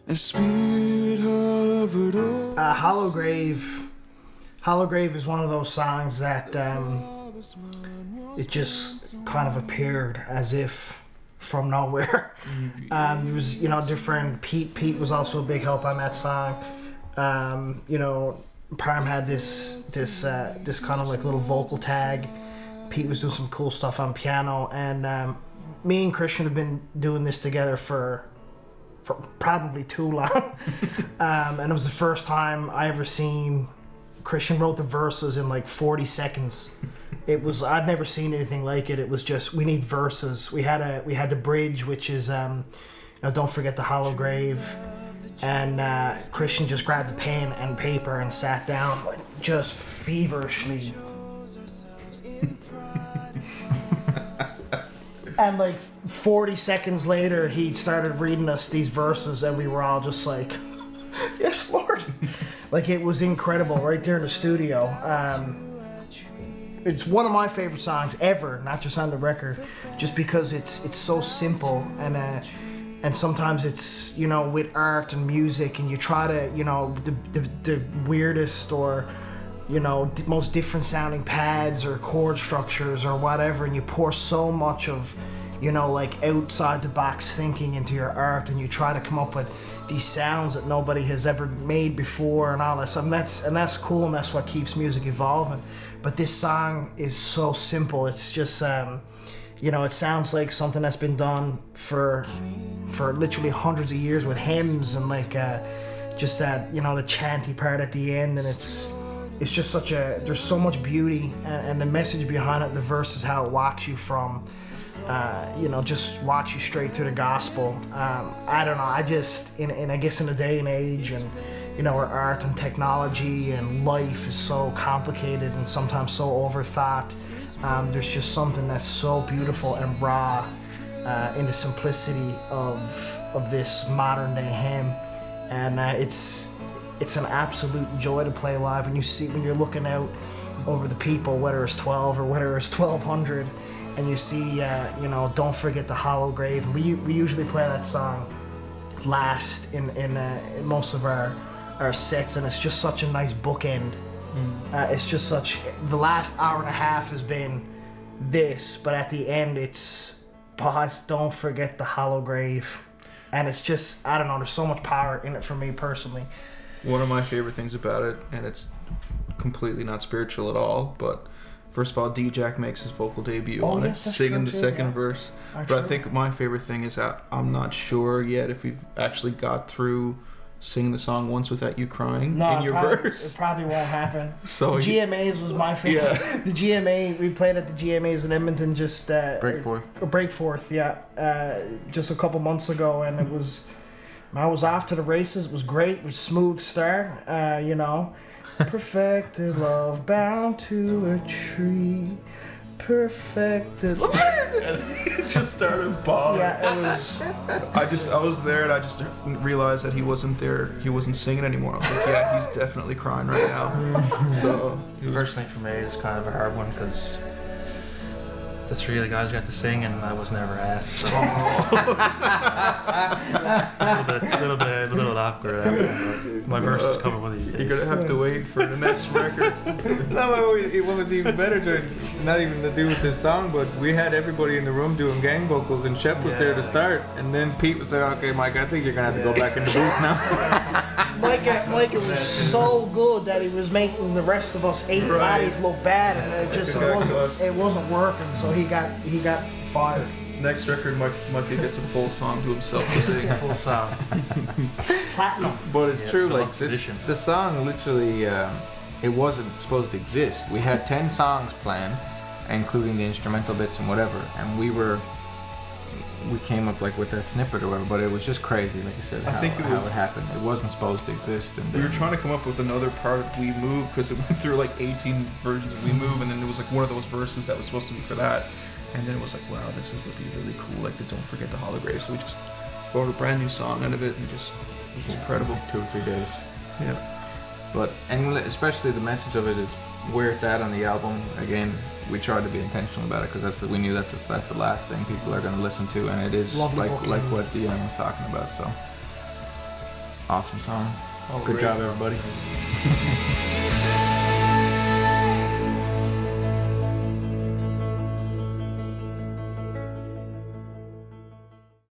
A spirit hovered over. Hollow Grave. Hollow Grave is one of those songs that it just kind of appeared as if from nowhere. There was, different. Pete was also a big help on that song. Parm had this kind of like little vocal tag. Pete was doing some cool stuff on piano, and me and Christian have been doing this together for probably too long. And it was the first time I ever seen Christian wrote the verses in like 40 seconds. I've never seen anything like it. It was just, we need verses. We had the bridge, which is don't forget the hollow grave. And Christian just grabbed a pen and paper and sat down just feverishly. And like 40 seconds later, he started reading us these verses, and we were all just like, yes, Lord. Like, it was incredible right there in the studio. It's one of my favorite songs ever, not just on the record, just because it's so simple, and sometimes it's, with art and music, and you try to, the weirdest or, most different sounding pads or chord structures or whatever, and you pour so much of, like outside the box thinking into your art, and you try to come up with these sounds that nobody has ever made before and all that stuff. And that's cool, and that's what keeps music evolving. But this song is so simple. It's just, it sounds like something that's been done for literally hundreds of years with hymns and like just that, the chanty part at the end, and it's just there's so much beauty, and the message behind it, the verse is how it walks you from, just walks you straight to the gospel. I don't know, I just, I guess in a day and age, and, where art and technology and life is so complicated and sometimes so overthought, there's just something that's so beautiful and raw in the simplicity of this modern day hymn. And it's an absolute joy to play live when you're looking out over the people, whether it's 12 or whether it's 1200, and you see, don't forget the hollow grave. And we usually play that song last in most of our sets, and it's just such a nice bookend. It's just the last hour and a half has been this, but at the end it's pause, don't forget the hollow grave. And it's just, I don't know, there's so much power in it for me personally. One of my favorite things about it, and it's completely not spiritual at all, but first of all, D-Jack makes his vocal debut on it, singing the second verse. But I think my favorite thing is that I'm not sure yet if we've actually got through singing the song once without you crying in your verse. It probably won't happen. So the GMAs was my favorite. Yeah. The GMA, we played at the GMAs in Edmonton just... Breakforth, yeah. Just a couple months ago, and it was... I was off to the races. It was great. It was a smooth start, Perfected love bound to a tree. Perfected love. It just started bawling. Yeah, it was... I was there, and I just realized that he wasn't there. He wasn't singing anymore. I was like, yeah, he's definitely crying right now. So personally for me, it's kind of a hard one because the three of the guys got to sing, and I was never asked. So. a little awkward. My verse is coming one of these days. You're gonna have to wait for the next record. No, what was even better, not even to do with this song, but we had everybody in the room doing gang vocals, and Shep was there to start, and then Pete was like, "Okay, Mike, I think you're gonna have to go back in the booth now." Mike, it was so good that he was making the rest of us eight bodies look bad, and it wasn't working. So he got fired. Next record, Mikey gets a full song to himself to sing. Full song. Platinum. But it's true, like the song literally, it wasn't supposed to exist. We had 10 songs planned, including the instrumental bits and whatever, and we came up like with that snippet or whatever, but it was just crazy, like you said, how it happened. It wasn't supposed to exist. And we were trying to come up with another part of We Move, because it went through like 18 versions of We Move, and then there was like one of those verses that was supposed to be for that. And then it was like, wow, this would be really cool, like the Don't Forget the Hollow Grave. So we just wrote a brand new song out of it, and it was incredible. 2 or 3 days. Yeah. But, and especially the message of it is where it's at on the album. Again, we tried to be intentional about it, because we knew that's the last thing people are going to listen to, and it is like what Dion was talking about. So Awesome song. Oh, Good great. job, everybody.